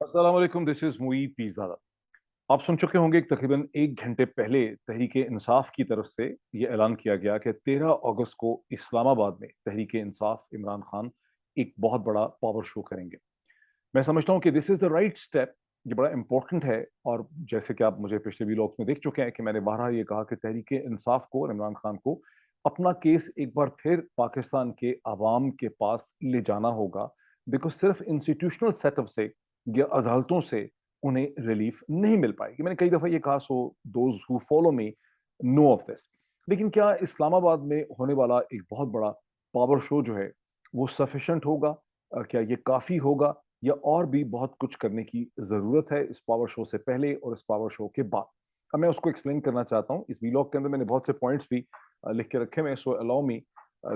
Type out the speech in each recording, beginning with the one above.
अस्सलाम वालेकुम, this is Moeed Pirzada. आप सुन चुके होंगे कि तकरीबन 1 घंटे पहले तहरीक इंसाफ की तरफ से ये ऐलान किया गया कि 13 अगस्त को इस्लामाबाद में तहरीक इंसाफ इमरान खान एक बहुत बड़ा पावर शो करेंगे। मैं समझता हूँ कि this is the right step. ये बड़ा इंपॉर्टेंट है। और जैसे कि आप मुझे पिछले व्लॉग्स में देख चुके हैं कि मैंने बारहा ये कहा कि तहरीक इंसाफ को और इमरान खान को अपना केस एक बार फिर पाकिस्तान के अवाम के पास ले जाना होगा। बिकॉज सिर्फ इंस्टीट्यूशनल सेटअप से या अदालतों से उन्हें रिलीफ नहीं मिल पाएगी। मैंने कई दफा ये कहा, so those who follow me know of this. लेकिन क्या इस्लामाबाद में होने वाला एक बहुत बड़ा पावर शो जो है वो सफिशेंट होगा? क्या ये काफी होगा, या और भी बहुत कुछ करने की जरूरत है इस पावर शो से पहले और इस पावर शो के बाद? अब मैं उसको एक्सप्लेन करना चाहता हूँ। इस वीलॉग के अंदर मैंने बहुत से पॉइंट्स भी लिख के रखे हुए हैं, so allow me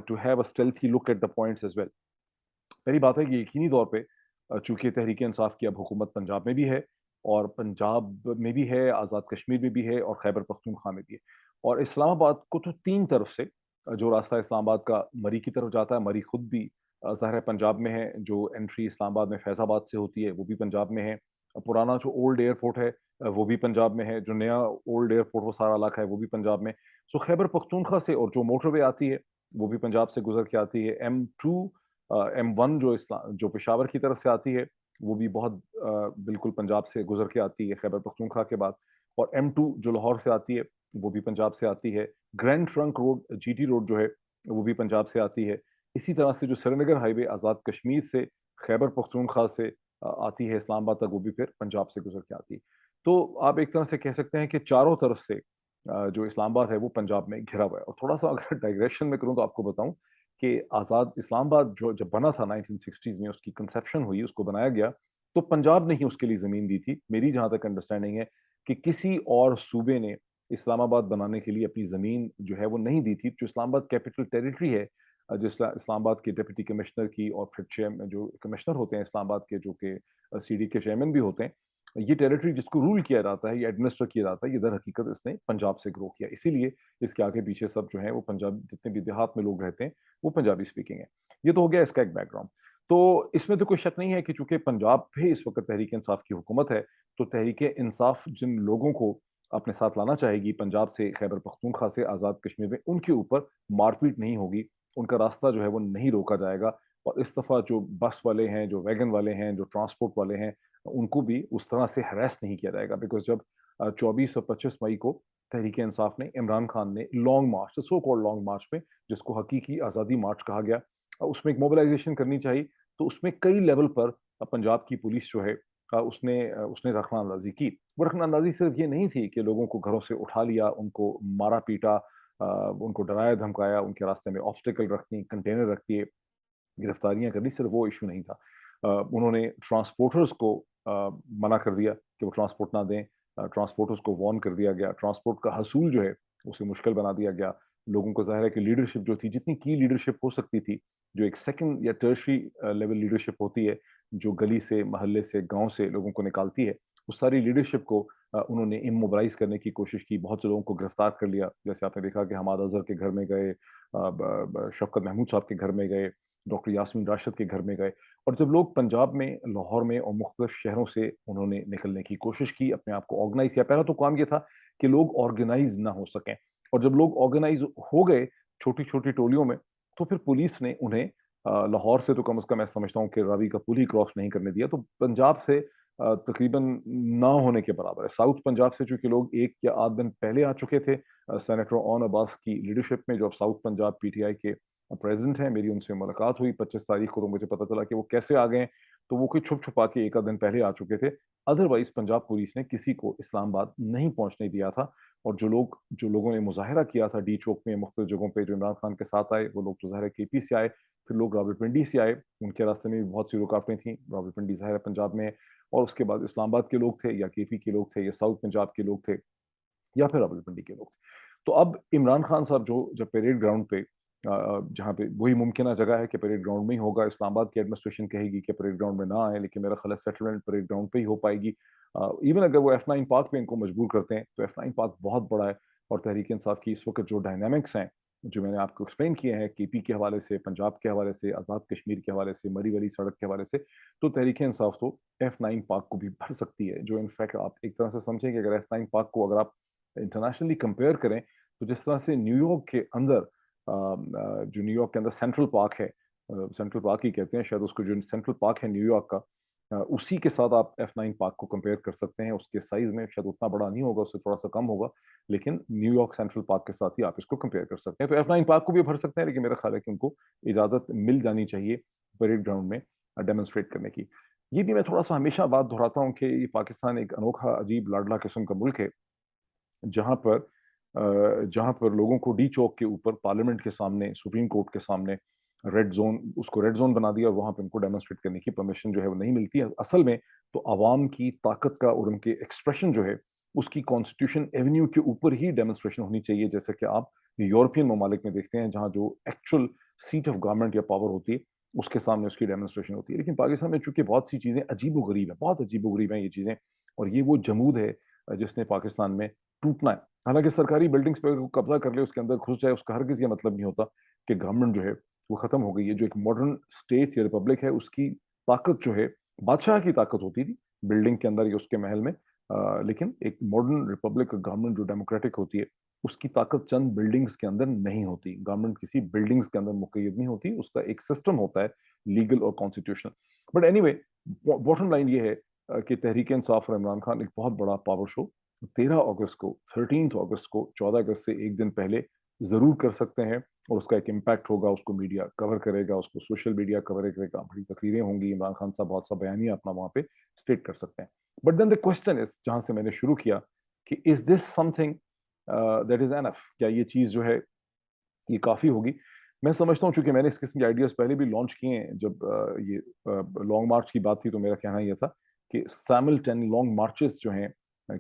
to have a stealthy look at the points as well. पहली बात है कि यकीनी तौर पे चूंकि तहरीक इंसाफ की अब हुकूमत पंजाब में भी है, और पंजाब में भी है, आज़ाद कश्मीर में भी है, और खैबर पख्तूनख्वा में भी है। और इस्लामाबाद को तो तीन तरफ से जो रास्ता इस्लामाबाद का मरी की तरफ जाता है, मरी खुद भी ज़ाहिर है पंजाब में है। जो एंट्री इस्लामाबाद में फैज़ाबाद से होती है वो भी पंजाब में है। पुराना जो ओल्ड एयरपोर्ट है वो भी पंजाब में है। जो नया ओल्ड एयरपोर्ट वो सारा इलाका है वो भी पंजाब में। सो खैबर पख्तूनख्वा से और जो मोटरवे आती है वो भी पंजाब से गुजर के आती है। M2 M1 जो पेशावर की तरफ से आती है वो भी बहुत बिल्कुल पंजाब से गुजर के आती है खैबर पख्तूनख्वा के बाद। और M2 जो लाहौर से आती है वो भी पंजाब से आती है। Grand trunk road GT road जो है वो भी पंजाब से आती है। इसी तरह से जो श्रीनगर हाईवे आज़ाद कश्मीर से खैबर पख्तूनख्वा से आती है इस्लामाबाद तक, वो भी फिर पंजाब से गुजर के आती है। तो आप एक तरह से कह सकते हैं कि चारों तरफ से जो इस्लामाबाद है वो पंजाब में घिरा हुआ है। और थोड़ा सा अगर डाइग्रेशन में करूँ तो आपको बताऊं कि आज़ाद इस्लामाबाद जो जब बना था 1960s में, उसकी कंसेप्शन हुई, उसको बनाया गया, तो पंजाब ने ही उसके लिए ज़मीन दी थी। मेरी जहाँ तक अंडरस्टैंडिंग है कि किसी और सूबे ने इस्लामाबाद बनाने के लिए अपनी ज़मीन जो है वो नहीं दी थी। जो इस्लामाबाद कैपिटल टेरिटरी है, जो इस्लामाबाद के डिप्टी कमिश्नर की और फिर चेयरमैन जो कमिश्नर होते हैं इस्लामाबाद के, जो कि CD के चेयरमैन भी होते हैं, ये टेरिटरी जिसको रूल किया जाता है, ये एडमिनिस्टर किया जाता है, ये दर हकीकत इसने पंजाब से ग्रो किया। इसीलिए इसके आगे पीछे सब जो है वो पंजाब, जितने भी देहात में लोग रहते हैं वो पंजाबी स्पीकिंग है। ये तो हो गया इसका एक बैकग्राउंड। तो इसमें तो कोई शक नहीं है कि चूंकि पंजाब पे इस वक्त तहरीक इंसाफ की हुकूमत है, तो तहरीक इंसाफ जिन लोगों को अपने साथ लाना चाहेगी पंजाब से, खैबर पख्तूनख्वा से, आज़ाद कश्मीर में, उनके ऊपर मारपीट नहीं होगी, उनका रास्ता जो है वो नहीं रोका जाएगा। और इस दफ़ा जो बस वाले हैं, जो वैगन वाले हैं, जो ट्रांसपोर्ट वाले हैं, उनको भी उस तरह से हरास नहीं किया जाएगा। बिकॉज जब 24 और 25 मई को तहरीक इंसाफ ने, इमरान खान ने लॉन्ग मार्च, सो कॉल्ड लॉन्ग मार्च में, जिसको हकीकी आज़ादी मार्च कहा गया, उसमें एक मोबिलाइजेशन करनी चाहिए। तो उसमें कई लेवल पर पंजाब की पुलिस जो है उसने रखना अंदाजी की। वो रखना अंदाजी सिर्फ ये नहीं थी कि लोगों को घरों से उठा लिया, उनको मारा पीटा, उनको डराया धमकाया, उनके रास्ते में ऑब्स्टिकल रख दी, कंटेनर रख दिए, गिरफ्तारियां कर दी। सिर्फ वो इशू नहीं था। उन्होंने ट्रांसपोर्टर्स को मना कर दिया कि वो ट्रांसपोर्ट ना दें। ट्रांसपोर्टर्स को वार्न कर दिया गया। ट्रांसपोर्ट का हसूल जो है उसे मुश्किल बना दिया गया। लोगों को ज़ाहिर है कि लीडरशिप जो थी, जितनी की लीडरशिप हो सकती थी, जो एक सेकंड या टर्शरी लेवल लीडरशिप होती है, जो गली से, मोहल्ले से, गांव से लोगों को निकालती है, उस सारी लीडरशिप को उन्होंने इमोबलाइज करने की कोशिश की। बहुत से लोगों को गिरफ्तार कर लिया। जैसे आपने देखा कि हमाद अजहर के घर में गए, शफकत महमूद साहब के घर में गए, डॉक्टर यास्मीन राशिद के घर में गए। और जब लोग पंजाब में, लाहौर में और मुख्तलिफ शहरों से उन्होंने निकलने की कोशिश की, अपने आप को ऑर्गेनाइज किया। पहला तो काम ये था कि लोग ऑर्गेनाइज ना हो सकें। और जब लोग ऑर्गेनाइज हो गए छोटी छोटी टोलियों में, तो फिर पुलिस ने उन्हें लाहौर से तो कम अज कम मैं समझता हूँ कि रावी का पुल ही क्रॉस नहीं करने दिया। तो पंजाब से तकरीबन ना होने के बराबर है। साउथ पंजाब से चूंकि लोग 1 या 8 दिन पहले आ चुके थे, सेनेटर ओन अब्बास की लीडरशिप में, जो अब साउथ पंजाब PTI के प्रेसिडेंट हैं। मेरी उनसे मुलाकात हुई 25 तारीख को, तो मुझे पता चला कि वो कैसे आ गए। तो वो कोई छुप छुपा के 1 आध दिन पहले आ चुके थे। अदरवाइज पंजाब पुलिस ने किसी को इस्लामाबाद नहीं पहुंचने दिया था। और जो लोगों ने मुजाहरा किया था डी चौक में, मुख्तलिफ जगहों पे, जो इमरान खान के साथ आए, वो लोग तो ज़ाहिर KP से आए, फिर लोग रावलपिंडी से आए। उनके रास्ते में भी बहुत सी रुकावटें थी। रावलपिंडी ज़ाहिर है पंजाब में है। और उसके बाद इस्लामाबाद के लोग थे, या KP के लोग थे, या साउथ पंजाब के लोग थे, या फिर रावलपिंडी के लोग थे। तो अब इमरान खान साहब जो जब परेड ग्राउंड पे, जहाँ पे वही मुमकिन जगह है कि परेड ग्राउंड में ही होगा, इस्लामाबाद की एडमिनिस्ट्रेशन कहेगी कि परेड ग्राउंड में ना आए, लेकिन मेरा ख्याल है सेटलमेंट परेड ग्राउंड पे ही हो पाएगी। इवन अगर वो F9 पार्क पे इनको मजबूर करते हैं, तो F9 पार्क बहुत बड़ा है। और तहरीक इंसाफ की इस वक्त जो डायनामिक्स हैं جو میں نے آپ کو ایکسپلین کیے ہیں کے پی کے حوالے سے, پنجاب کے حوالے سے, آزاد کشمیر کے حوالے سے, مری ولی سڑک کے حوالے سے, تو تحریک انصاف تو F9 پاک کو بھی بھر سکتی ہے. جو انفیکٹ آپ ایک طرح سے سمجھیں کہ اگر F9 پاک کو اگر آپ انٹرنیشنلی کمپیئر کریں تو جس طرح سے نیو یارک کے اندر جو نیو یارک کے اندر سینٹرل پارک ہے, سینٹرل پارک ہی کہتے ہیں شاید اس کو, جو سینٹرل پارک ہے نیو یارک کا, اسی کے ساتھ آپ F9 پارک کو کمپیئر کر سکتے ہیں. اس کے سائز میں شاید اتنا بڑا نہیں ہوگا, اس سے تھوڑا سا کم ہوگا, لیکن نیو یارک سینٹرل پارک کے ساتھ ہی آپ اس کو کمپیئر کر سکتے ہیں. تو F9 پارک کو بھی بھر سکتے ہیں, لیکن میرا خیال ہے کہ ان کو اجازت مل جانی چاہیے پریڈ گراؤنڈ میں ڈیمونسٹریٹ کرنے کی. یہ بھی میں تھوڑا سا ہمیشہ بات دہراتا ہوں کہ یہ پاکستان ایک انوکھا, عجیب, لاڈلا قسم کا ملک ہے, جہاں پر لوگوں کو ڈی چوک کے اوپر پارلیمنٹ کے سامنے, سپریم کورٹ کے سامنے ریڈ زون, اس کو ریڈ زون بنا دیا, اور وہاں پہ ان کو ڈیمونسٹریٹ کرنے کی پرمیشن جو ہے وہ نہیں ملتی ہے. اصل میں تو عوام کی طاقت کا اور ان کے ایکسپریشن جو ہے اس کی کانسٹیٹیوشن ایونیو کے اوپر ہی ڈیمونسٹریشن ہونی چاہیے, جیسے کہ آپ یورپین ممالک میں دیکھتے ہیں جہاں جو ایکچوئل سیٹ آف گورنمنٹ یا پاور ہوتی ہے اس کے سامنے اس کی ڈیمونسٹریشن ہوتی ہے. لیکن پاکستان میں چونکہ بہت سی چیزیں عجیب و غریب ہیں, بہت عجیب و غریب ہیں یہ چیزیں, اور یہ وہ جمود ہے جس نے پاکستان میں ٹوٹنا ہے. حالانکہ سرکاری بلڈنگز پہ قبضہ کر لے, اس کے اندر گھس جائے, اس کا ہرگز یہ مطلب نہیں ہوتا کہ گورنمنٹ جو ہے وہ ختم ہو گئی ہے. جو ایک ماڈرن اسٹیٹ یا ریپبلک ہے اس کی طاقت جو ہے بادشاہ کی طاقت ہوتی تھی بلڈنگ کے اندر یا اس کے محل میں, لیکن ایک ماڈرن ریپبلک گورنمنٹ جو ڈیموکریٹک ہوتی ہے اس کی طاقت چند بلڈنگز کے اندر نہیں ہوتی. گورنمنٹ کسی بلڈنگز کے اندر مقید نہیں ہوتی, اس کا ایک سسٹم ہوتا ہے لیگل اور constitutional. But any way, bottom line یہ ہے کہ تحریک انصاف اور عمران خان ایک بہت بڑا پاور شو 13 اگست کو, 13 اگست کو, 14 اگست سے ایک دن پہلے ضرور کر سکتے ہیں, اور اس کا ایک امپیکٹ ہوگا. اس کو میڈیا کور کرے گا, اس کو سوشل میڈیا کور کرے گا, بڑی تقریریں ہوں گی, عمران خان صاحب بہت سا بیانیہ اپنا وہاں پہ اسٹیٹ کر سکتے ہیں. بٹ دین دا کوسچن از, جہاں سے میں نے شروع کیا, کہ is this something that is enough, کیا یہ چیز جو ہے یہ کافی ہوگی؟ میں سمجھتا ہوں, چونکہ میں نے اس قسم کے آئیڈیاز پہلے بھی لانچ کیے ہیں. جب یہ لانگ مارچ کی بات تھی تو میرا کہنا یہ تھا کہ سائملٹین لانگ مارچز جو ہیں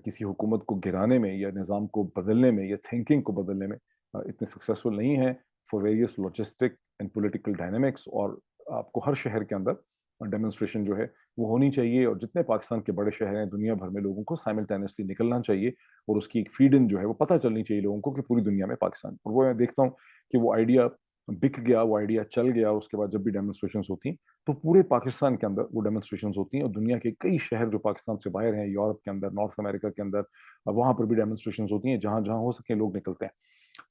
کسی حکومت کو گرانے میں یا نظام کو بدلنے میں یا تھنکنگ کو بدلنے میں اتنے سکسیسفل نہیں ہیں for various logistic and political dynamics. اور آپ کو ہر شہر کے اندر ڈیمونسٹریشن جو ہے وہ ہونی چاہیے, اور جتنے پاکستان کے بڑے شہر ہیں دنیا بھر میں لوگوں کو سائملٹینسلی نکلنا چاہیے, اور اس کی ایک فیڈ ان جو ہے وہ پتہ چلنی چاہیے لوگوں کو کہ پوری دنیا میں پاکستان. اور وہ میں دیکھتا ہوں کہ وہ آئیڈیا بک گیا, وہ آئیڈیا چل گیا, اور اس کے بعد جب بھی ڈیمونسٹریشنز ہوتی ہیں تو پورے پاکستان کے اندر وہ ڈیمونسٹریشنز ہوتی ہیں, اور دنیا کے کئی شہر جو پاکستان سے باہر ہیں, یورپ کے اندر, نارتھ امریکہ کے اندر, وہاں پر بھی ڈیمونسٹریشنز ہوتی ہیں, جہاں جہاں ہو سکے لوگ نکلتے ہیں.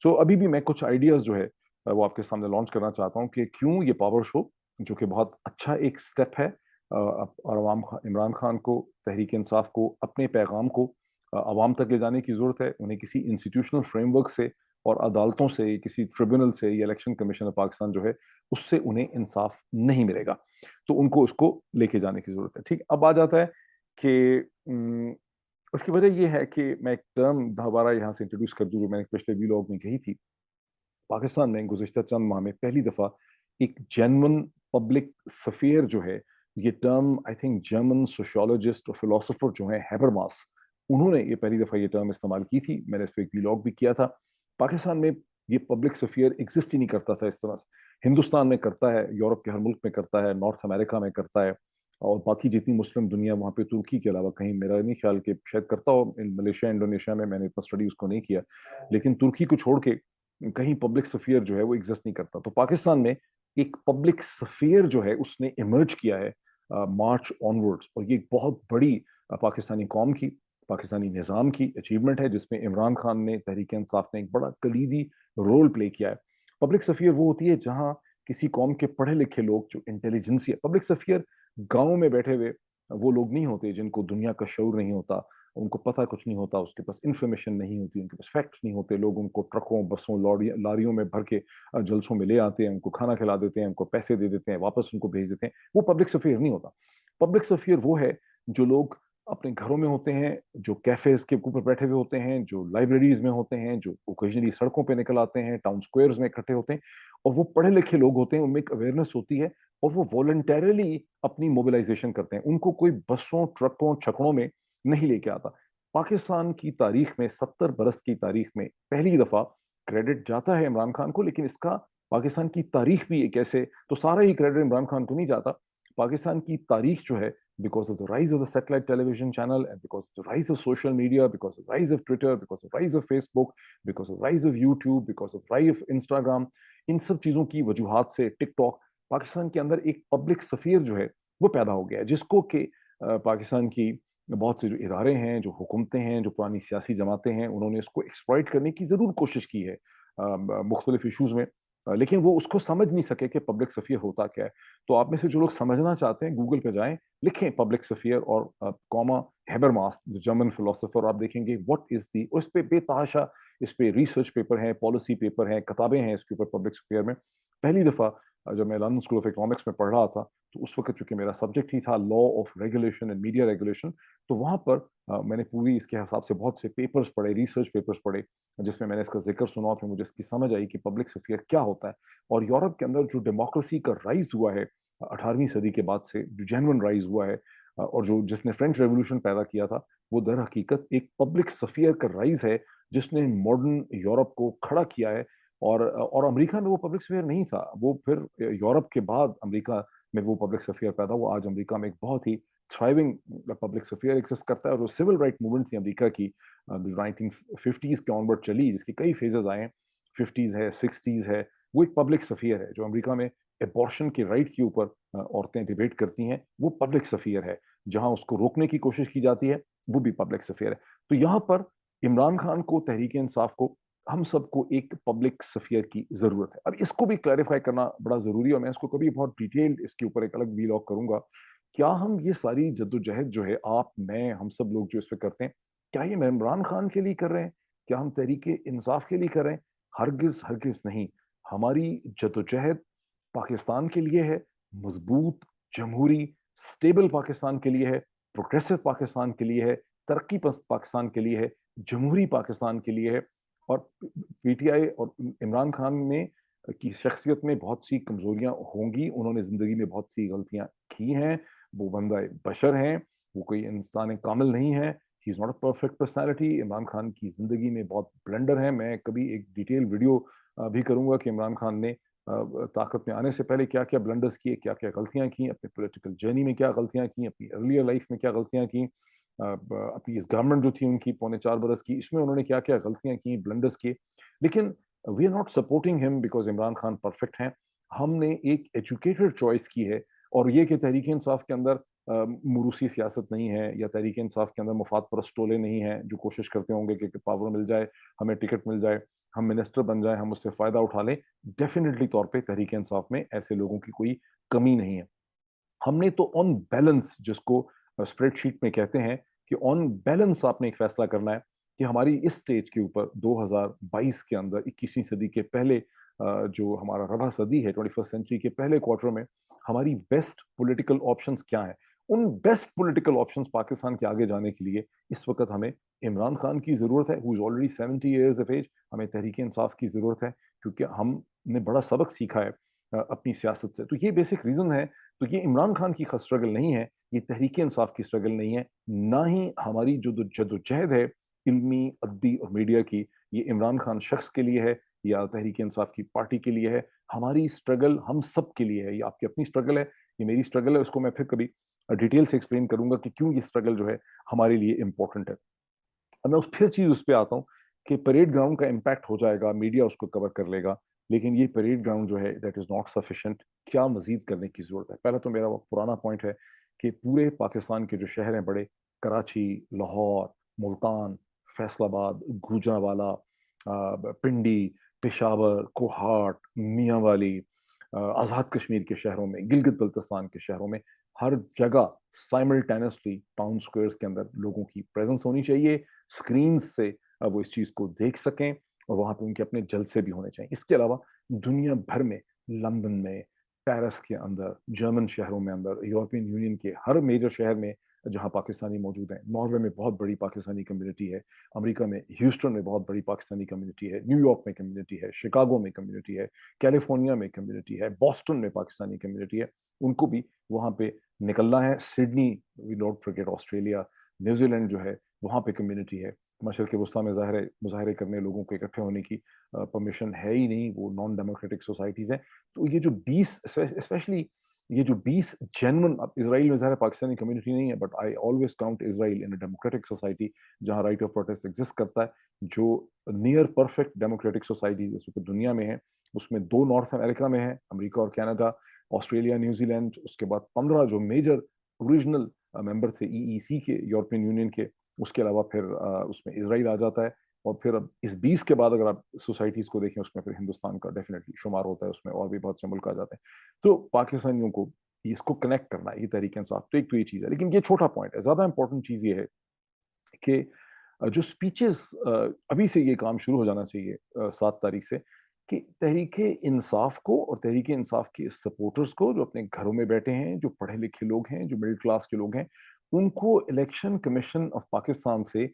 سو ابھی بھی میں کچھ آئیڈیاز جو ہے وہ آپ کے سامنے لانچ کرنا چاہتا ہوں کہ کیوں یہ پاور شو, جو کہ بہت اچھا ایک سٹیپ ہے, اور عمران خان کو, تحریک انصاف کو اپنے پیغام کو عوام تک لے جانے کی ضرورت ہے. انہیں کسی انسٹیٹیوشنل فریم ورک سے اور عدالتوں سے, کسی ٹریبونل سے یا الیکشن کمیشن آف پاکستان جو ہے اس سے انہیں انصاف نہیں ملے گا, تو ان کو اس کو لے کے جانے کی ضرورت ہے. ٹھیک, اب آ جاتا ہے کہ اس کی وجہ یہ ہے کہ میں ایک ٹرم دوبارہ یہاں سے انٹروڈیوس کر دوں جو میں نے پچھلے ویلاگ میں کہی تھی. پاکستان میں گزشتہ چند ماہ میں پہلی دفعہ ایک جینون پبلک سفیر جو ہے, یہ term I think German sociologist اور فلاسفر جو ہیں ہیبرماس, انہوں نے یہ پہلی دفعہ یہ ٹرم استعمال کی تھی. میں نے اس پہ ایک ویلاگ بھی کیا تھا. پاکستان میں یہ پبلک سفیر ایگزسٹ ہی نہیں کرتا تھا اس طرح سے. ہندوستان میں کرتا ہے, یورپ کے ہر ملک میں کرتا ہے, نارتھ امریکہ میں کرتا ہے, اور باقی جتنی مسلم دنیا وہاں پہ ترکی کے علاوہ کہیں, میرا نہیں خیال کہ شاید کرتا ہو ملیشیا انڈونیشیا میں نے اتنا اسٹڈی اس کو نہیں کیا, لیکن ترکی کو چھوڑ کے کہیں پبلک سفیر جو ہے وہ ایگزسٹ نہیں کرتا. تو پاکستان میں ایک پبلک سفیر جو ہے اس نے ایمرج کیا ہے مارچ آنورڈز, اور یہ ایک بہت بڑی پاکستانی قوم کی, پاکستانی نظام کی اچیومنٹ ہے, جس میں عمران خان نے, تحریک انصاف نے ایک بڑا کلیدی رول پلے کیا ہے. پبلک سفیر وہ ہوتی ہے جہاں کسی قوم کے پڑھے لکھے لوگ جو انٹیلیجنسی ہے, پبلک سفیر گاؤں میں بیٹھے ہوئے وہ لوگ نہیں ہوتے جن کو دنیا کا شعور نہیں ہوتا, ان کو پتہ کچھ نہیں ہوتا, اس کے پاس انفارمیشن نہیں ہوتی, ان کے پاس فیکٹس نہیں ہوتے. لوگ ان کو ٹرکوں, بسوں, لاریوں میں بھر کے جلسوں میں لے آتے ہیں, ان کو کھانا کھلا دیتے ہیں, ان کو پیسے دے دیتے ہیں, واپس ان کو بھیج دیتے ہیں. وہ پبلک سفیر نہیں ہوتا. پبلک سفیر وہ ہے جو لوگ اپنے گھروں میں ہوتے ہیں, جو کیفیز کے اوپر بیٹھے ہوئے ہوتے ہیں, جو لائبریریز میں ہوتے ہیں, جو اوکیجنلی سڑکوں پہ نکل آتے ہیں, ٹاؤن سکوئرز میں اکٹھے ہوتے ہیں, اور وہ پڑھے لکھے لوگ ہوتے ہیں, ان میں ایک اویئرنیس ہوتی ہے, اور وہ والنٹیرلی اپنی موبلائزیشن کرتے ہیں. ان کو کوئی بسوں, ٹرکوں, چھکڑوں میں نہیں لے کے آتا. پاکستان کی تاریخ میں, 70 برس کی تاریخ میں پہلی دفعہ کریڈٹ جاتا ہے عمران خان کو, لیکن اس کا پاکستان کی تاریخ بھی ایک ایسے, تو سارا ہی کریڈٹ عمران خان کو نہیں جاتا. پاکستان کی تاریخ جو ہے because of the rise of the satellite television channel and because of the rise of social media, because of the rise of Twitter, because of the rise of Facebook, because of the rise of YouTube, because of the rise of Instagram, ان سب چیزوں کی وجوہات سے ٹک talk Pakistan کے اندر ایک public سفیر جو ہے وہ پیدا ہو گیا ہے، جس کو کہ پاکستان کی بہت سے جو ادارے ہیں، جو حکومتیں ہیں، جو پرانی سیاسی جماعتیں ہیں، انہوں نے اس کو ایکسپلائٹ کرنے کی ضرور کوشش کی ہے مختلف ایشوز میں، لیکن وہ اس کو سمجھ نہیں سکے کہ پبلک سفیر ہوتا کیا ہے. تو آپ میں سے جو لوگ سمجھنا چاہتے ہیں گوگل پہ جائیں، لکھیں پبلک سفیر اور کوما ہیبرماس جرمن فلسفر، آپ دیکھیں گے واٹ از دی، اس پہ بے تحاشا اس پہ ریسرچ پیپر ہیں، پالیسی پیپر ہیں، کتابیں ہیں اس کے اوپر پبلک سفیر میں. پہلی دفعہ جب میں لندن اسکول آف اکنامکس میں پڑھ رہا تھا تو اس وقت چونکہ میرا سبجیکٹ ہی تھا law of regulation and media regulation, تو وہاں پر میں نے پوری اس کے حساب سے بہت سے پیپرز پڑھے، ریسرچ پیپرز پڑھے، جس میں نے اس کا ذکر سنا اور پھر مجھے اس کی سمجھ آئی کہ پبلک سفیر کیا ہوتا ہے. اور یورپ کے اندر جو ڈیموکریسی کا رائز ہوا ہے 18ویں صدی کے بعد سے، جو جینون رائز ہوا ہے اور جو جس نے فرینچ ریولوشن پیدا کیا تھا، وہ در حقیقت ایک پبلک سفیر کا رائز ہے جس نے ماڈرن یورپ کو کھڑا کیا ہے. اور امریکہ میں وہ پبلک سفیر نہیں تھا، وہ پھر یورپ کے بعد امریکہ میں وہ پبلک سفیر پیدا ہوا. آج امریکہ میں ایک بہت ہی تھرائیونگ پبلک سفیر ایگزسٹ کرتا ہے. اور وہ سول رائٹ موومنٹ تھی امریکہ کی جو 1950s کے آنورڈ چلی، جس کے کئی فیزز آئے ہیں، 50s ہے، 60s ہے، وہ ایک پبلک سفیر ہے. جو امریکہ میں ایبورشن کے رائٹ کے اوپر عورتیں ڈیبیٹ کرتی ہیں، وہ پبلک سفیر ہے. جہاں اس کو روکنے کی کوشش کی جاتی ہے، وہ بھی پبلک سفیر ہے. تو یہاں پر عمران خان کو، تحریک انصاف کو، ہم سب کو ایک پبلک سفیر کی ضرورت ہے. اب اس کو بھی کلیریفائی کرنا بڑا ضروری ہے، اور میں اس کو کبھی بہت ڈیٹیلڈ اس کے اوپر ایک الگ ویلاگ کروں گا. کیا ہم یہ ساری جدوجہد جو ہے، آپ، میں، ہم سب لوگ جو اس پہ کرتے ہیں، کیا یہ عمران خان کے لیے کر رہے ہیں؟ کیا ہم تحریک انصاف کے لیے کر رہے ہیں؟ ہرگز ہرگز نہیں. ہماری جدوجہد پاکستان کے لیے ہے، مضبوط جمہوری سٹیبل پاکستان کے لیے ہے، پروگریسو پاکستان کے لیے ہے، ترقی پسند پاکستان کے لیے ہے، جمہوری پاکستان کے لیے ہے. اور پی ٹی آئی اور عمران خان میں کی شخصیت میں بہت سی کمزوریاں ہوں گی، انہوں نے زندگی میں بہت سی غلطیاں کی ہیں، وہ بندہ بشر ہیں، وہ کوئی انسان کامل نہیں ہے. He is not a perfect personality. Imran Khan کی زندگی میں بہت بلنڈر ہیں. میں کبھی ایک ڈیٹیل ویڈیو بھی کروں گا کہ عمران خان نے طاقت میں آنے سے پہلے کیا کیا بلنڈرز کیے، کیا کیا غلطیاں کی، اپنے پولیٹیکل جرنی میں کیا غلطیاں کی، اپنی ارلیئر لائف میں کیا غلطیاں کی، اپنی اس گورنمنٹ جو تھی ان کی 4.25 برس کی، اس میں انہوں نے کیا کیا غلطیاں کی، بلنڈرز کیے. لیکن وی آر ناٹ سپورٹنگ ہم بیکاز عمران خان پرفیکٹ ہیں. ہم نے ایک ایجوکیٹڈ چوائس کی ہے، اور یہ کہ تحریک انصاف کے اندر موروثی سیاست نہیں ہے، یا تحریک انصاف کے اندر مفاد پرست ٹولے نہیں ہیں جو کوشش کرتے ہوں گے کہ پاور مل جائے، ہمیں ٹکٹ مل جائے، ہم منسٹر بن جائیں، ہم اس سے فائدہ اٹھا لیں. ڈیفینیٹلی طور پہ تحریک انصاف میں ایسے لوگوں کی کوئی کمی نہیں ہے. ہم نے تو آن بیلنس، جس کو اسپریڈ شیٹ میں کہتے ہیں، کہ آن بیلنس آپ نے ایک فیصلہ کرنا ہے کہ ہماری اس سٹیج کے اوپر 2022 کے اندر، 21ویں صدی کے پہلے جو ہمارا ربع صدی ہے، 21 سینچری کے پہلے کوارٹر میں ہماری بیسٹ پولیٹیکل آپشنز کیا ہیں. ان بیسٹ پولیٹیکل آپشنز پاکستان کے آگے جانے کے لیے اس وقت ہمیں عمران خان کی ضرورت ہے، who is already 70 years of age. ہمیں تحریک انصاف کی ضرورت ہے، کیونکہ ہم نے بڑا سبق سیکھا ہے اپنی سیاست سے. تو یہ بیسک ریزن ہے. تو یہ عمران خان کی اسٹرگل نہیں ہے، یہ تحریک انصاف کی اسٹرگل نہیں ہے، نہ ہی ہماری جو جدوجہد ہے علمی، ادبی اور میڈیا کی، یہ عمران خان شخص کے لیے ہے یا تحریک انصاف کی پارٹی کے لیے ہے. ہماری اسٹرگل ہم سب کے لیے ہے. یہ آپ کی اپنی اسٹرگل ہے، یہ میری اسٹرگل ہے. اس کو میں پھر کبھی ڈیٹیل سے ایکسپلین کروں گا کہ کیوں یہ اسٹرگل جو ہے ہمارے لیے امپورٹنٹ ہے. اب میں پھر چیز اس پہ آتا ہوں کہ پریڈ گراؤنڈ کا امپیکٹ ہو جائے گا، میڈیا اس کو کور کر لے گا، لیکن یہ پریڈ گراؤنڈ جو ہے دیٹ از ناٹ سفیشینٹ. کیا مزید کرنے کی ضرورت ہے؟ پہلا تو میرا وہ پرانا پوائنٹ ہے کہ پورے پاکستان کے جو شہر ہیں بڑے، کراچی، لاہور، ملتان، فیصل آباد، گوجرانوالہ، پنڈی، پشاور، کوہاٹ، میاں والی، آزاد کشمیر کے شہروں میں، گلگت بلتستان کے شہروں میں، ہر جگہ سائملٹینسلی ٹاؤن سکوئرز کے اندر لوگوں کی پریزنس ہونی چاہیے. اسکرینز سے وہ اس چیز کو دیکھ سکیں، اور وہاں پہ ان کے اپنے جلسے بھی ہونے چاہیے. اس کے علاوہ دنیا بھر میں، لندن میں، پیرس کے اندر، جرمن شہروں میں اندر، یورپین یونین کے ہر میجر شہر میں جہاں پاکستانی موجود ہیں، ناروے میں بہت بڑی پاکستانی کمیونٹی ہے، امریکہ میں ہیوسٹن میں بہت بڑی پاکستانی کمیونٹی ہے، نیو یارک میں کمیونٹی ہے، شکاگو میں کمیونٹی ہے، کیلیفورنیا میں کمیونٹی ہے، بoston میں پاکستانی کمیونٹی ہے. ان کو بھی وہاں پہ نکلنا ہے. Sydney, we don't forget, Australia, New Zealand ہے وہاں پہ کمیونٹی ہے. مشرق وسطیٰ میں مظاہرے کرنے، لوگوں کو اکٹھے ہونے کی پرمیشن ہے ہی نہیں، وہ نان ڈیموکریٹک سوسائٹیز ہیں. تو یہ جو 20 اسپیشلی یہ جو 20 جینون، اب اسرائیل میں ظاہر پاکستانی کمیونٹی نہیں ہے، but I always count Israel in a democratic society جہاں رائٹ آف پروٹیسٹ ایگزسٹ کرتا ہے، جو نیئر پرفیکٹ ڈیموکریٹک سوسائٹی اس وقت دنیا میں ہے. اس میں 2 نارتھ امریکہ میں ہے، امریکہ اور کینیڈا، آسٹریلیا، نیوزی لینڈ، اس کے بعد 15 جو میجر اوریجنل ممبر تھے ای سی کے، یورپین یونین کے، اس کے علاوہ پھر اس میں اسرائیل آ جاتا ہے. اور پھر اب اس 20 کے بعد اگر آپ سوسائٹیز کو دیکھیں اس میں پھر ہندوستان کا ڈیفینیٹلی شمار ہوتا ہے، اس میں اور بھی بہت سے ملک آ جاتے ہیں. تو پاکستانیوں کو اس کو کنیکٹ کرنا ہے، یہ تحریک انصاف، تو ایک تو یہ چیز ہے. لیکن یہ چھوٹا پوائنٹ ہے، زیادہ امپورٹنٹ چیز یہ ہے کہ جو سپیچز ابھی سے یہ کام شروع ہو جانا چاہیے 7 تاریخ سے، کہ تحریک انصاف کو اور تحریک انصاف کے سپورٹرز کو جو اپنے گھروں میں بیٹھے ہیں، جو پڑھے لکھے لوگ ہیں، جو مڈل کلاس کے لوگ ہیں، ان کو الیکشن کمیشن آف پاکستان سے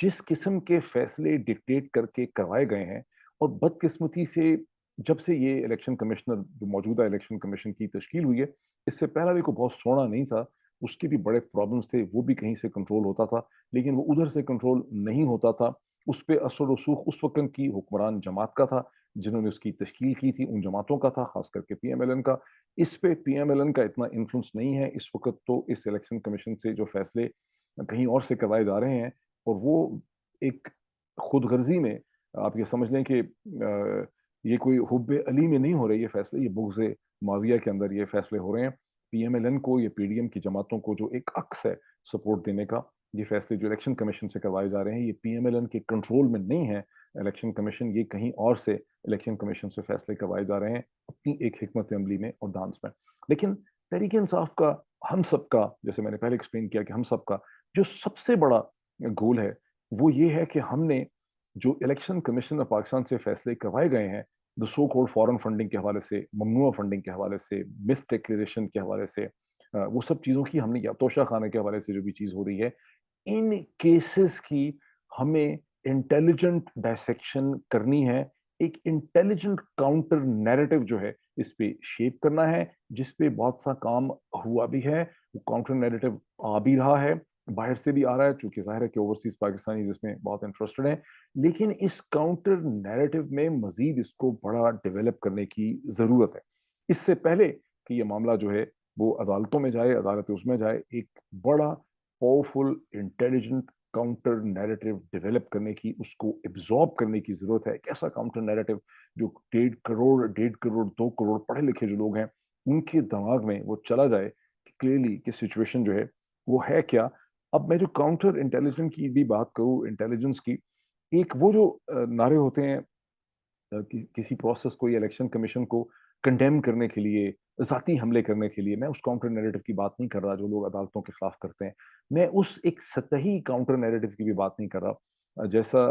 جس قسم کے فیصلے ڈکٹیٹ کر کے کروائے گئے ہیں، اور بدقسمتی سے جب سے یہ الیکشن کمشنر جو موجودہ الیکشن کمیشن کی تشکیل ہوئی ہے، اس سے پہلا بھی کوئی بہت سونا نہیں تھا، اس کے بھی بڑے پرابلمس تھے، وہ بھی کہیں سے کنٹرول ہوتا تھا، لیکن وہ ادھر سے کنٹرول نہیں ہوتا تھا. اس پہ اثر و رسوخ اس وقت کی حکمران جماعت کا تھا، جنہوں نے اس کی تشکیل کی تھی، ان جماعتوں کا تھا، خاص کر کے پی ایم ایل این کا. اس پہ پی ایم ایل این کا اتنا انفلوئنس نہیں ہے اس وقت. تو اس الیکشن کمیشن سے جو فیصلے کہیں اور سے کروائے جا رہے ہیں، اور وہ ایک خود غرضی میں، آپ یہ سمجھ لیں کہ یہ کوئی حب علی میں نہیں ہو رہے یہ فیصلے، یہ بغض معاویہ کے اندر یہ فیصلے ہو رہے ہیں. پی ایم ایل این کو، یہ پی ڈی ایم کی جماعتوں کو جو ایک عکس ہے سپورٹ دینے کا، یہ فیصلے جو الیکشن کمیشن سے کروائے جا رہے ہیں، یہ پی ایم ایل این کے کنٹرول میں نہیں ہے الیکشن کمیشن، یہ کہیں اور سے الیکشن کمیشن سے فیصلے کروائے جا رہے ہیں اپنی ایک حکمت عملی میں اور دانس میں. لیکن تحریک انصاف کا، ہم سب کا، جیسے میں نے پہلے ایکسپلین کیا کہ ہم سب کا جو سب سے بڑا گول ہے وہ یہ ہے کہ ہم نے جو الیکشن کمیشن آف پاکستان سے فیصلے کروائے گئے ہیں، دو سو کروڑ فورن فنڈنگ کے حوالے سے، ممنوع فنڈنگ کے حوالے سے، مس ڈیکلیریشن کے حوالے سے، وہ سب چیزوں کی ہم نے، یا توشہ خانے کے حوالے سے جو بھی چیز ہو رہی ہے، ان کیسز کی ہمیں انٹیلیجنٹ ڈائسیکشن کرنی ہے. ایک انٹیلیجنٹ کاؤنٹر نیریٹو جو ہے اس پہ شیپ کرنا ہے، جس پہ بہت سا کام ہوا بھی ہے، وہ کاؤنٹر نیریٹو آ بھی رہا ہے، باہر سے بھی آ رہا ہے، چونکہ ظاہر ہے کہ اوورسیز پاکستانی اس میں بہت انٹرسٹڈ ہیں. لیکن اس کاؤنٹر نیریٹو میں مزید اس کو بڑا ڈیولپ کرنے کی ضرورت ہے. اس سے پہلے کہ یہ معاملہ جو ہے وہ عدالتوں میں جائے، عدالت اس میں جائے، ایک بڑا powerful intelligent counter narrative develop کرنے کی، اس کو ایبزارب کرنے کی ضرورت ہے. ایک ایسا کاؤنٹر نیریٹو جو 1.5 کروڑ 2 کروڑ پڑھے لکھے جو لوگ ہیں ان کے دماغ میں وہ چلا جائے کہ کلیئرلی کہ سچویشن جو ہے وہ ہے کیا. اب میں جو کاؤنٹر انٹیلیجنس کی بھی بات کروں، انٹیلیجنس کی، ایک وہ جو نعرے ہوتے ہیں کسی پروسیس کو یا الیکشن کمیشن کو کنڈیم کرنے کے لیے، ذاتی حملے کرنے کے لیے، میں اس کاؤنٹر نیریٹو کی بات نہیں کر رہا جو لوگ عدالتوں کے خلاف کرتے ہیں. میں اس ایک سطحی کاؤنٹر نیریٹو کی بھی بات نہیں کر رہا، جیسا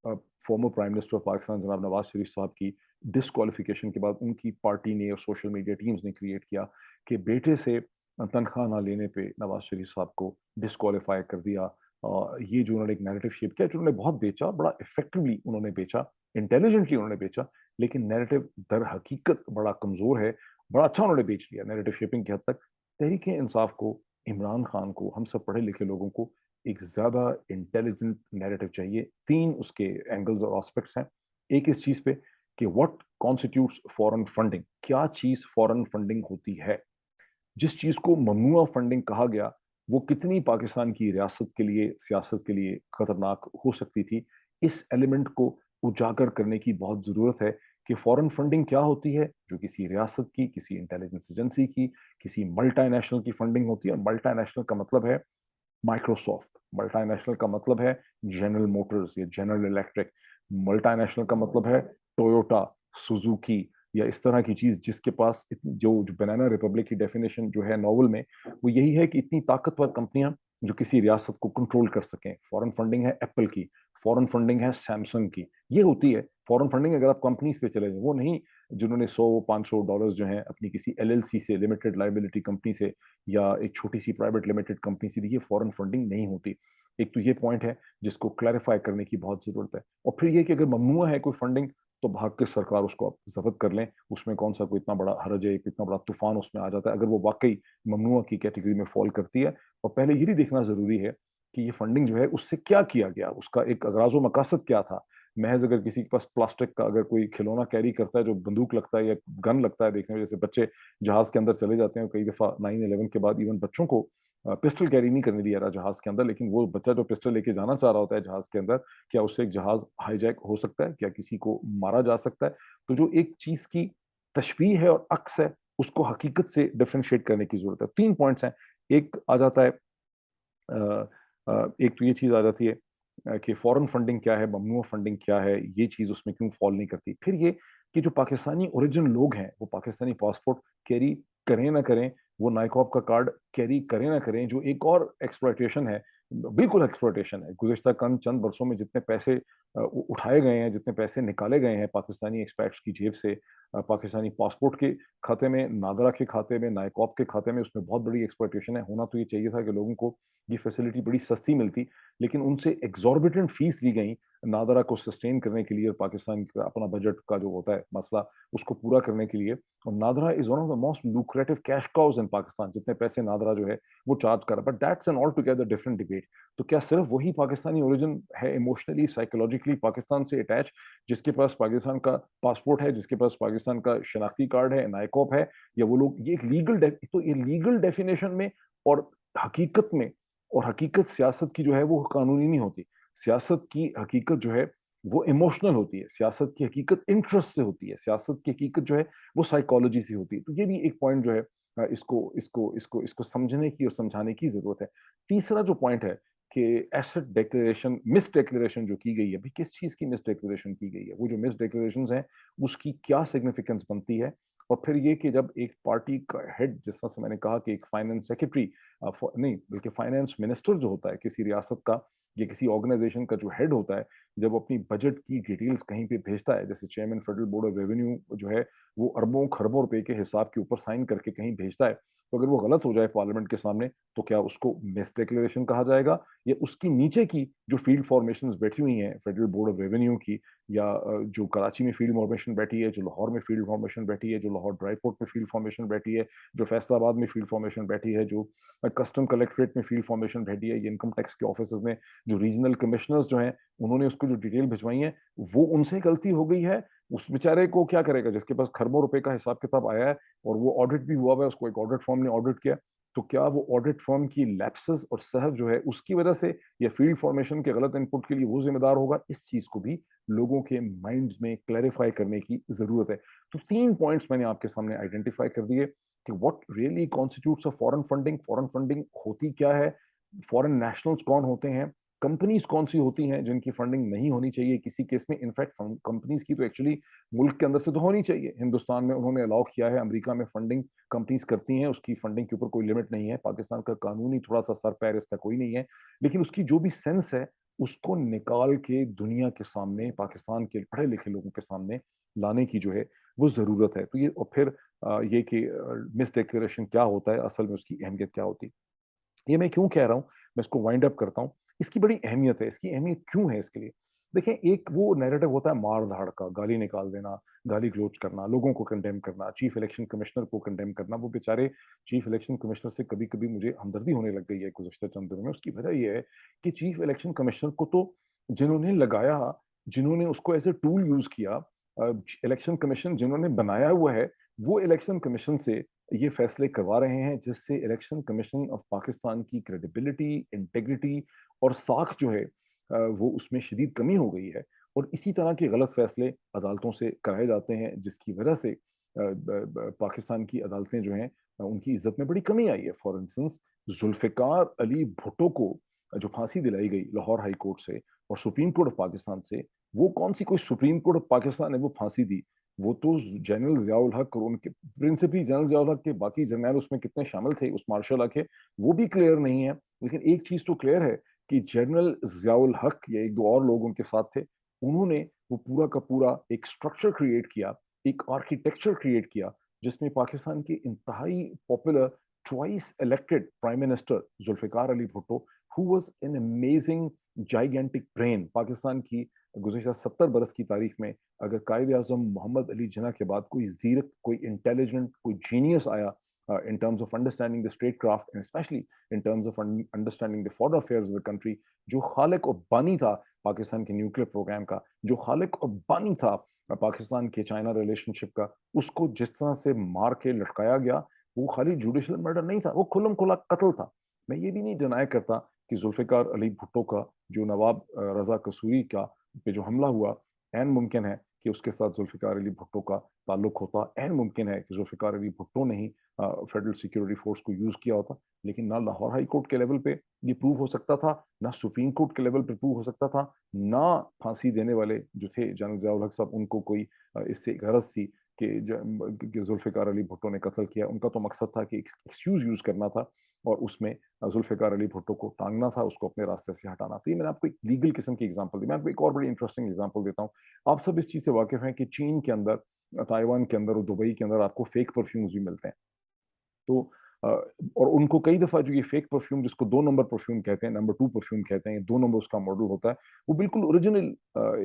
former prime minister of Pakistan جناب نواز شریف صاحب کی ڈسکوالیفیکیشن کے بعد ان کی پارٹی نے اور سوشل میڈیا ٹیمز نے کریٹ کیا کہ بیٹے سے تنخواہ نہ لینے پہ نواز شریف صاحب کو ڈسکوالیفائی کر دیا. یہ جو انہوں نے ایک نیریٹو شیپ کیا، جو انہوں نے بہت بیچا، بڑا افیکٹولی انہوں نے بیچا، انٹیلیجنٹلی انہوں نے بیچا، لیکن نیریٹو در حقیقت بڑا کمزور ہے. بڑا اچھا انہوں نے بیچ لیا نیریٹو شیپنگ کی حد تک. تحریک انصاف کو، عمران خان کو، ہم سب پڑھے لکھے لوگوں کو ایک زیادہ انٹیلیجنٹ نیریٹو چاہیے. 3 اس کے اینگلز اور آسپیکٹس ہیں. ایک اس چیز پہ کہ واٹ کانسٹیٹیوٹس فورن فنڈنگ، کیا چیز فورن فنڈنگ ہوتی ہے. جس چیز کو ممنوع فنڈنگ کہا گیا وہ کتنی پاکستان کی ریاست کے لیے، سیاست کے لیے خطرناک ہو سکتی تھی. اس ایلیمنٹ کو اجاگر کرنے کی بہت ضرورت ہے کہ فورن فنڈنگ کیا ہوتی ہے، جو کسی ریاست کی، کسی انٹیلیجنس ایجنسی کی، کسی ملٹی نیشنل کی فنڈنگ ہوتی ہے. اور ملٹی نیشنل کا مطلب ہے مائکروسافٹ، ملٹی نیشنل کا مطلب ہے جنرل موٹرز یا جنرل الیکٹرک، ملٹی نیشنل کا مطلب ہے ٹویوٹا، سوزوکی، یا اس طرح کی چیز جس کے پاس جو بنانا ریپبلک کی ڈیفینیشن جو ہے ناول میں، وہ یہی ہے کہ اتنی طاقتور کمپنیاں جو کسی ریاست کو کنٹرول کر سکیں. فورن فنڈنگ ہے ایپل کی، فورن فنڈنگ ہے سیمسنگ کی، یہ ہوتی ہے فورن فنڈنگ. اگر آپ کمپنیز پہ چلے جائیں، وہ نہیں جنہوں نے $100-500 جو ہیں اپنی کسی ایل ایل سی سے، لمیٹڈ لائبلٹی کمپنی سے، یا ایک چھوٹی سی پرائیویٹ لمیٹڈ کمپنی سے دی، یہ فورن فنڈنگ نہیں ہوتی. ایک تو یہ پوائنٹ ہے جس کو کلیریفائی کرنے کی بہت ضرورت ہے. اور پھر یہ کہ اگر ممنوع ہے کوئی فنڈنگ تو بھاگ کے سرکار اس کو آپ ضبط کر لیں، اس میں کون سا کوئی اتنا بڑا حرج ہے، اتنا بڑا طوفان اس میں آ جاتا ہے اگر وہ واقعی ممنوع کی کیٹیگری میں فال کرتی ہے. اور پہلے یہ بھی دیکھنا ضروری ہے کہ یہ فنڈنگ جو ہے اس سے کیا کیا گیا، اس کا ایک اغراض و مقاصد کیا تھا. محض अगर किसी के पास प्लास्टिक का अगर कोई खिलौना कैरी करता है जो बंदूक लगता है या गन लगता है, देखने में जैसे बच्चे जहाज के अंदर चले जाते हैं, कई दफा 9/11 के बाद इवन बच्चों को पिस्टल कैरी नहीं करने दिया रहा जहाज के अंदर, लेकिन वो बच्चा जो पिस्टल लेके जाना चाह रहा होता है जहाज के अंदर, क्या उससे एक जहाज हाईजैक हो सकता है, क्या किसी को मारा जा सकता है? तो जो एक चीज की तशबीह है और अक्स है, उसको हकीकत से डिफरेंशिएट करने की जरूरत है। 3 पॉइंट्स हैं। एक आ जाता है एक तो ये चीज आ जाती है कि फॉरेन फंडिंग क्या है, ममनूआ फंडिंग क्या है, ये चीज उसमें क्यों फॉल नहीं करती। फिर ये कि जो पाकिस्तानी ओरिजिन लोग हैं वो पाकिस्तानी पासपोर्ट कैरी करें ना करें, वो नाइकॉब का कार्ड कैरी करें ना करें, जो एक और एक्सप्लॉयटेशन है, बिल्कुल एक्सप्लॉयटेशन है। गुज़िश्ता चंद बरसों में जितने पैसे उठाए गए हैं, जितने पैसे निकाले गए हैं पाकिस्तानी एक्सपैट्स की जेब से, पाकिस्तानी पासपोर्ट के खाते में, नादरा के खाते में, नाइकॉब के खाते में, उसमें बहुत बड़ी एक्सप्लॉयटेशन है। होना तो ये चाहिए था कि लोगों को ये फैसिलिटी बड़ी सस्ती मिलती, लेकिन उनसे एग्जॉर्बिटेंट फीस ली गई नादरा को सस्टेन करने के लिए और पाकिस्तान का अपना बजट का जो होता है मसला उसको पूरा करने के लिए। और NADRA is one of the most lucrative cash cows in Pakistan, जितने पैसे नादरा जो है वो चार्ज कर रहा है, but that's an all together different debate. तो क्या सिर्फ वही पाकिस्तानी ओरिजिन है इमोशनली साइकोलॉजिकली पाकिस्तान से अटैच, जिसके पास पाकिस्तान का पासपोर्ट है, जिसके पास पाकिस्तान का शनाख्ती कार्ड है, नाइकॉप है, या वो लोग ये एक लीगल, तो ये लीगल डेफिनेशन में और हकीकत में, और हकीकत सियासत की जो है वो कानूनी नहीं होती। सियासत की हकीकत जो है वो इमोशनल होती है, सियासत की हकीकत इंटरेस्ट से होती है, सियासत की हकीकत जो है वो साइकोलॉजी से होती है। तो ये भी एक पॉइंट जो है इसको समझने की और समझाने की जरूरत है। तीसरा जो पॉइंट है कि एसेट डिक्लेरेशन, मिस डिक्लेरेशन जो की गई है, भाई किस चीज की मिस डिक्लेरेशन की गई है, वो जो मिस डिक्लेरेशन है उसकी क्या सिग्निफिकेंस बनती है। और फिर ये कि जब एक पार्टी का हेड, जिस तरह से मैंने कहा कि एक फाइनेंस सेक्रेटरी नहीं बल्कि फाइनेंस मिनिस्टर जो होता है किसी रियासत का या किसी ऑर्गेनाइजेशन का जो हेड होता है, जब अपनी बजट की डिटेल्स कहीं पे भेजता है, जैसे chairman federal board of revenue जो है वो अरबों खरबों रुपए के हिसाब के ऊपर साइन करके कहीं भेजता है, तो अगर वो गलत हो जाए पार्लियामेंट के सामने, तो क्या उसको मिस डिक्लेरेशन कहा जाएगा, या उसकी नीचे की जो फील्ड फॉर्मेशन बैठी हुई हैं फेडरल बोर्ड ऑफ रेवेन्यू की, या जो कराची में फील्ड फॉर्मेशन बैठी है, जो लाहौर में फील्ड फॉर्मेशन बैठी है, जो लाहौर ड्राई पोर्ट में फील्ड फॉर्मेशन बैठी है, जो फैसलाबाद में फील्ड फॉर्मेशन बैठी है, जो कस्टम कलेक्ट्रेट में फील्ड फॉर्मेशन बैठी है, ये इनकम टैक्स के ऑफिस में जो रीजनल कमिश्नर्स जो हैं उन्होंने उसको जो डिटेल भिजवाई है, वो उनसे गलती हो गई है। उस बेचारे को क्या करेगा जिसके पास खरबों रुपए का हिसाब किताब आया है और वो ऑडिट भी हुआ है, उसको एक ऑडिट फर्म ने ऑडिट किया, तो क्या वो ऑडिट फर्म की लैप्सेस और सहव जो है उसकी वजह से या फील्ड फॉर्मेशन के गलत इनपुट के लिए वो जिम्मेदार होगा? इस चीज को भी लोगों के माइंड्स में क्लैरिफाई करने की जरूरत है। तो 3 पॉइंट्स मैंने आपके सामने आइडेंटिफाई कर दिए कि what really constitutes a foreign funding, foreign funding होती क्या है, फॉरेन नेशनल्स कौन होते हैं, कंपनीज कौन सी होती हैं जिनकी फंडिंग नहीं होनी चाहिए किसी केस में। इनफैक्ट कंपनीज की तो एक्चुअली मुल्क के अंदर से तो होनी चाहिए, हिंदुस्तान में उन्होंने अलाउ किया है, अमेरिका में फंडिंग कंपनीज करती हैं, उसकी फंडिंग के ऊपर कोई लिमिट नहीं है। पाकिस्तान का कानूनी थोड़ा सा सर पैर इसका कोई नहीं है, लेकिन उसकी जो भी सेंस है उसको निकाल के दुनिया के सामने, पाकिस्तान के पढ़े लिखे लोगों के सामने लाने की जो है वो जरूरत है। तो ये, और फिर ये कि मिस डिक्लेरेशन क्या होता है, असल में उसकी अहमियत क्या होती है, ये मैं क्यों कह रहा हूँ, मैं इसको वाइंड अप करता हूँ। इसकी बड़ी अहमियत है, इसकी अहमियत क्यों है इसके लिए। देखें, एक वो नैरेटिव होता है मार धाड़ का, गाली निकाल देना, गाली गलोच करना, लोगों को कंडेम करना, चीफ इलेक्शन कमिश्नर को कंडेम करना। वो बेचारे चीफ इलेक्शन कमिश्नर से कभी कभी मुझे हमदर्दी होने लग गई है गुज़श्ता चंद दिनों में। उसकी वजह यह है कि चीफ इलेक्शन कमिश्नर को तो जिन्होंने लगाया, जिन्होंने उसको एज ए टूल यूज किया, इलेक्शन कमीशन जिन्होंने बनाया हुआ है, वो इलेक्शन कमीशन से ये फैसले करवा रहे हैं, जिससे इलेक्शन कमीशन ऑफ पाकिस्तान की क्रेडिबिलिटी, इंटेग्रिटी और साख जो है वो उसमें शदीद कमी हो गई है। और इसी तरह के गलत फैसले अदालतों से कराए जाते हैं, जिसकी वजह से पाकिस्तान की अदालतें जो हैं उनकी इज्जत में बड़ी कमी आई है। फॉर इंस्टेंस, जुल्फिकार अली भुट्टो को जो फांसी दिलाई गई लाहौर हाई कोर्ट से और सुप्रीम कोर्ट ऑफ पाकिस्तान से, वो कौन सी कोई सुप्रीम कोर्ट ऑफ पाकिस्तान ने वो फांसी दी, वो तो जनरल जियाउल हक और उनके प्रिंसिपली जनरल जियाउल हक के बाकी जनरल उसमें कितने शामिल थे उस मार्शल हक के, वो भी क्लियर नहीं है। लेकिन एक चीज तो क्लियर है कि जनरल जियाउल हक या एक दो और लोग उनके साथ थे, उन्होंने वो पूरा का पूरा एक स्ट्रक्चर क्रिएट किया, एक आर्किटेक्चर क्रिएट किया, जिसमें पाकिस्तान के इंतहाई popular twice elected prime minister Zulfikar Ali Bhutto, who was an amazing gigantic brain. Pakistan की गुज़श्ता 70 बरस की तारीख में अगर कायद आजम मोहम्मद अली जिन्ना के बाद कोई जीरक, कोई इंटेलिजेंट, कोई जीनियस आया in terms of understanding the statecraft and especially in terms of understanding the foreign affairs of the country, जो खालिक और बानी था पाकिस्तान के न्यूक्लियर प्रोग्राम का, जो खालिक और बानी था पाकिस्तान के चाइना रिलेशनशिप का, उसको जिस तरह से मार के लटकाया गया, वो खाली जुडिशियल मर्डर नहीं था, वो खुल्लम खुला कत्ल था। मैं ये भी नहीं डिनाई करता कि जुल्फिकार अली भुट्टो का जो नवाब रजा कसूरी का पे जो हमला हुआ, ऐन मुमकिन है कि उसके साथ जुल्फिकार अली भुट्टो का ताल्लुक होता, ऐन मुमकिन है कि जुल्फिकार अली भुट्टो ने ही फेडरल सिक्योरिटी फोर्स को यूज किया होता, लेकिन ना लाहौर हाई कोर्ट के लेवल पे ये प्रूव हो सकता था, ना सुप्रीम कोर्ट के लेवल पे प्रूव हो सकता था, ना फांसी देने वाले जो थे जनरल ज़ियाउल हक साहब, उनको कोई इससे गरज थी कि जुल्फिकार अली भुट्टो ने कत्ल किया। उनका तो मकसद था कि एक्सक्यूज यूज करना था और उसमें जुल्फिकार अली भुट्टो को टांगना था, उसको अपने रास्ते से हटाना था। ये मैंने आपको एक लीगल किस्म की एग्जांपल दी। मैं आपको एक और बड़ी इंटरेस्टिंग एग्जांपल देता हूँ। आप सब इस चीज़ से वाकिफ हैं कि चीन के अंदर, ताइवान के अंदर और दुबई के अंदर आपको फेक परफ्यूम्स भी मिलते हैं। तो और उनको कई दफ़ा जो ये फेक परफ्यूम जिसको 2 नंबर परफ्यूम कहते हैं, नंबर 2 परफ्यूम कहते हैं, 2 नंबर उसका मॉडल होता है, वो बिल्कुल ओरिजिनल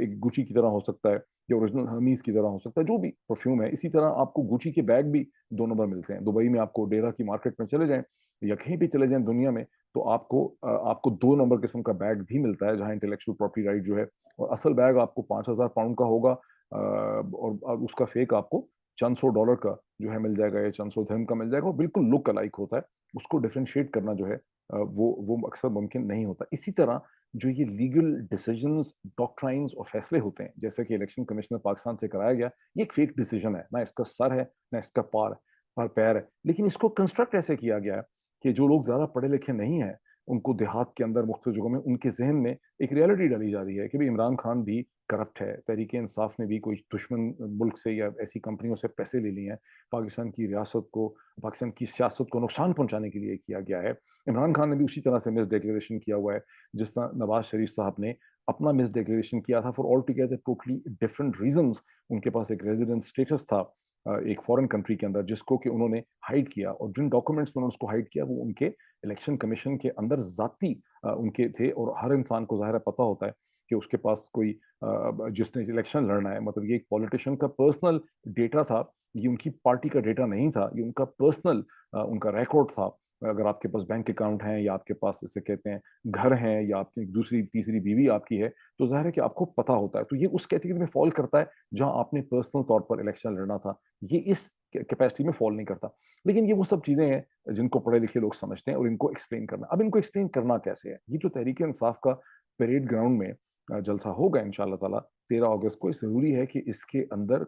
एक गुची की तरह हो सकता है या ओरिजिनल हर्मीज़ की तरह हो सकता है, जो भी परफ्यूम है। इसी तरह आपको गुची के बैग भी 2 नंबर मिलते हैं। दुबई में आपको डेरा की मार्केट में चले जाएँ या कहीं भी चले जाएँ दुनिया में, तो आपको 2 नंबर किस्म का बैग भी मिलता है, जहाँ इंटेलेक्चुअल प्रॉपर्टी राइट जो है, और असल बैग आपको 5,000 पाउंड का होगा, और उसका फेक आपको चंद सौ डॉलर का जो है मिल जाएगा या चंद सौ दिरहम का मिल जाएगा। वो बिल्कुल लुक अलाइक होता है। उसको डिफरेंशिएट करना जो है वो अक्सर मुमकिन नहीं होता। इसी तरह जो ये लीगल डिसीजंस, डॉक्ट्राइन्स और फैसले होते हैं, जैसे कि इलेक्शन कमिश्नर पाकिस्तान से कराया गया, ये एक फेक डिसीजन है, ना इसका सर है ना इसका पैर है, लेकिन इसको कंस्ट्रक्ट ऐसे किया गया है कि जो लोग ज्यादा पढ़े लिखे नहीं है, उनको देहात के अंदर मुख्तलिफ जगहों में उनके जहन में एक रियलिटी डाली जा रही है कि भाई इमरान खान भी करप्ट है, तहरीक इंसाफ ने भी कोई दुश्मन मुल्क से या ऐसी कंपनियों से पैसे ले लिए हैं, पाकिस्तान की रियासत को, पाकिस्तान की सियासत को नुकसान पहुंचाने के लिए किया गया है। इमरान खान ने भी उसी तरह से मिस डिक्लेरेशन किया हुआ है जिस तरह नवाज शरीफ साहब ने अपना मिस डिक्लेरेशन किया था for all together totally different reasons. उनके पास एक रेजिडेंट स्टेटस था एक फॉरेन कंट्री के अंदर, जिसको कि उन्होंने हाइड किया, और जिन डॉक्यूमेंट्स में उन्होंने उसको हाइड किया वो उनके इलेक्शन कमीशन के अंदर जाती उनके थे। और हर इंसान को ज़ाहिर है पता होता है कि उसके पास कोई जिसने इलेक्शन लड़ना है, मतलब ये एक पॉलिटिशियन का पर्सनल डेटा था, ये उनकी पार्टी का डेटा नहीं था, ये उनका पर्सनल उनका रिकॉर्ड था। अगर आपके पास बैंक अकाउंट है या आपके पास इसे कहते हैं घर हैं या आपकी दूसरी तीसरी बीवी आपकी है, तो जाहिर है कि आपको पता होता है। तो ये उस कैटेगरी में फॉल करता है जहां आपने पर्सनल तौर पर इलेक्शन लड़ना था, ये इस कैपेसिटी में फॉल नहीं करता। लेकिन ये वो सब चीजें हैं जिनको पढ़े लिखे लोग समझते हैं और इनको एक्सप्लेन करना। अब इनको एक्सप्लेन करना कैसे है? ये जो तहरीक इंसाफ का परेड ग्राउंड में जलसा होगा इंशाल्लाह ताला 13 अगस्त को, जरूरी है कि इसके अंदर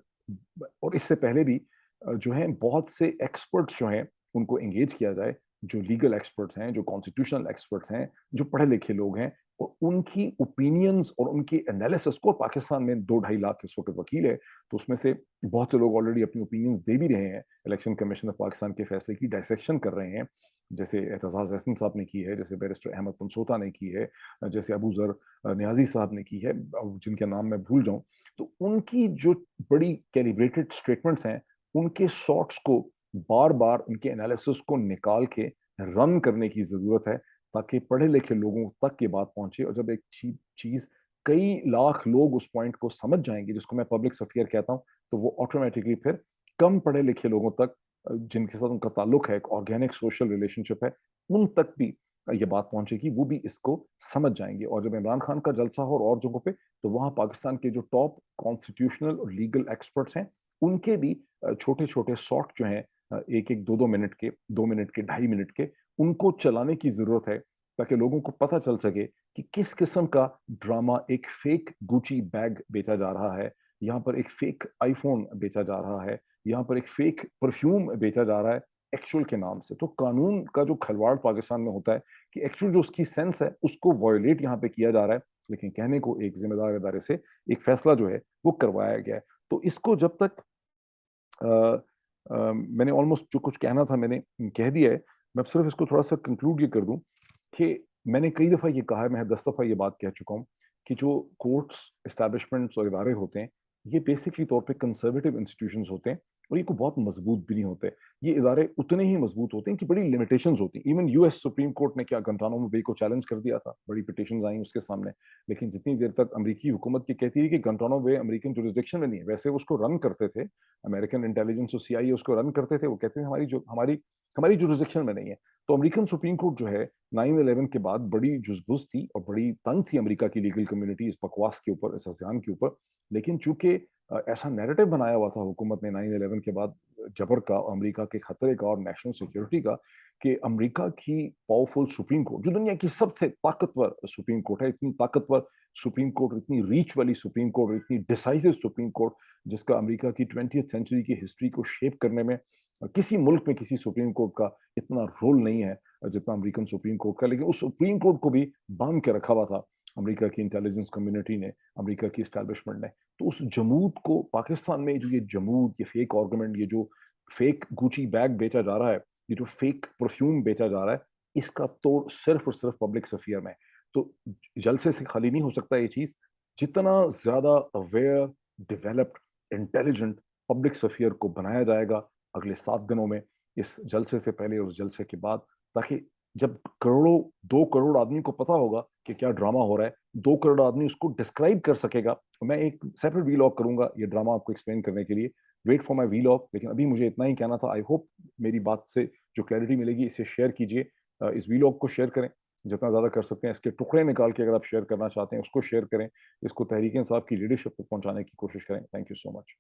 और इससे पहले भी जो है बहुत से एक्सपर्ट्स जो हैं उनको एंगेज किया जाए, जो लीगल एक्सपर्ट्स हैं, जो कॉन्स्टिट्यूशनल एक्सपर्ट्स हैं, जो पढ़े लिखे लोग हैं, और उनकी ओपिनियंस और उनकी एनालिसिस को, पाकिस्तान में 2-2.5 लाख इस वक्त वकील है, तो उसमें से बहुत से लोग ऑलरेडी अपनी ओपिनियंस दे भी रहे हैं। इलेक्शन कमीशन ऑफ पाकिस्तान के फैसले की डायसेक्शन कर रहे हैं, जैसे एतजाज एहसन साहब ने की है, जैसे बैरिस्टर अहमद पंसोता ने की है, जैसे अबू जर न्याजी साहब ने की है, जिनके नाम मैं भूल जाऊं। तो उनकी जो बड़ी कैलिब्रेटेड स्टेटमेंट्स हैं, उनके शॉर्ट्स को बार बार, उनके एनालिसिस को निकाल के रन करने की जरूरत है, ताकि पढ़े लिखे लोगों तक ये बात पहुंचे। और जब एक चीज कई लाख लोग उस पॉइंट को समझ जाएंगे, जिसको मैं पब्लिक सफियर कहता हूं, तो वो ऑटोमेटिकली फिर कम पढ़े लिखे लोगों तक, जिनके साथ उनका ताल्लुक है, एक ऑर्गेनिक सोशल रिलेशनशिप है, उन तक भी ये बात पहुंचेगी, वो भी इसको समझ जाएंगे। और जब इमरान खान का जलसा हो और जगहों पे, तो वहां पाकिस्तान के जो टॉप कॉन्स्टिट्यूशनल और लीगल एक्सपर्ट्स हैं, उनके भी छोटे छोटे शॉर्ट जो हैं, 1-1, 2-2 मिनट के, 2 मिनट के, 2.5 मिनट के, उनको चलाने की जरूरत है, ताकि लोगों को पता चल सके कि किस किस्म का ड्रामा, एक फेक गुची बैग बेचा जा रहा है, यहाँ पर एक फेक आईफोन बेचा जा रहा है, यहाँ पर एक फेक परफ्यूम बेचा जा रहा है एक्चुअल के नाम से। तो कानून का जो खलवाड़ पाकिस्तान में होता है कि एक्चुअल जो उसकी सेंस है उसको वायोलेट यहाँ पे किया जा रहा है, लेकिन कहने को एक जिम्मेदार इदारे से एक फैसला जो है वो करवाया गया है। तो इसको जब तक मैंने ऑलमोस्ट जो कुछ कहना था मैंने कह दिया है। मैं सिर्फ इसको थोड़ा सा कंक्लूड ये कर दूं कि मैंने कई दफ़ा ये कहा है, मैं 10 दफ़ा ये बात कह चुका हूँ कि जो कोर्ट्स, एस्टैब्लिशमेंट्स और इदारे होते हैं, ये बेसिकली तौर पे कंजर्वेटिव इंस्टीट्यूशंस होते हैं, और ये कोई बहुत मजबूत भी नहीं होते। ये इदारे उतने ही मजबूत होते हैं कि बड़ी लिमिटेशंस होती हैं। इवन यूएस सुप्रीम कोर्ट ने क्या गुंटानामो बे को चैलेंज कर दिया था, बड़ी पिटिशंस आई उसके सामने, लेकिन जितनी देर तक अमेरिकी हुकूमत की कहती है कि गुंटानामो बे अमेरिकन जुरिसडिक्शन में नहीं है, वैसे उसको रन करते थे अमेरिकन इंटेलिजेंस और सीआईए, उसको रन करते थे, वो कहते थे हमारी जुरिसडिक्शन में नहीं है। तो अमेरिकन सुप्रीम कोर्ट जो है 9/11 के बाद बड़ी जुजबुज थी और बड़ी तंग थी अमेरिका की लीगल कम्युनिटी इस बकवास के ऊपर, इस अभियान के ऊपर। लेकिन चूंकि ऐसा नैरेटिव बनाया हुआ था हुकूमत ने 9/11 के बाद जबर का, अमेरिका के खतरे का और नेशनल सिक्योरिटी का, कि अमेरिका की पावरफुल सुप्रीम कोर्ट, जो दुनिया की सबसे ताकतवर सुप्रीम कोर्ट है, इतनी ताकतवर सुप्रीम कोर्ट, इतनी रीच वाली सुप्रीम कोर्ट, इतनी डिसाइसिव सुप्रीम कोर्ट, जिसका अमेरिका की 20th सेंचुरी की हिस्ट्री को शेप करने में किसी मुल्क में किसी सुप्रीम कोर्ट का इतना रोल नहीं है जितना अमेरिकन सुप्रीम कोर्ट का। लेकिन उस सुप्रीम कोर्ट को भी बांध के रखा हुआ था अमेरिका की इंटेलिजेंस कम्युनिटी ने, अमेरिका की एस्टैब्लिशमेंट ने। तो उस जमूद को पाकिस्तान में, जो ये जमूद, ये फेक आर्गुमेंट, ये जो फेक गुची बैग बेचा जा रहा है, ये जो फेक परफ्यूम बेचा जा रहा है, इसका तोड़ सिर्फ और सिर्फ पब्लिक सफियर में है। तो जलसे से खाली नहीं हो सकता ये चीज। जितना ज्यादा aware, developed, intelligent public sphere को बनाया जाएगा अगले 7 दिनों में, इस जलसे से पहले और उस जलसे के बाद, ताकि जब करोड़ों, 2 करोड़ आदमी को पता होगा कि क्या ड्रामा हो रहा है, 2 करोड़ आदमी उसको डिस्क्राइब कर सकेगा। मैं एक सेपरेट वीलॉग करूंगा ये ड्रामा आपको एक्सप्लेन करने के लिए, वेट फॉर माई वीलॉग। लेकिन अभी मुझे इतना ही कहना था। आई होप मेरी बात से जो क्लैरिटी मिलेगी, इसे शेयर कीजिए, इस वीलॉग को शेयर करें जितना ज़्यादा कर सकते हैं। इसके टुकड़े निकाल के अगर आप शेयर करना चाहते हैं उसको शेयर करें, इसको तहरीक इंसाफ की लीडरशिप तक पहुंचाने की कोशिश करें। Thank you so much.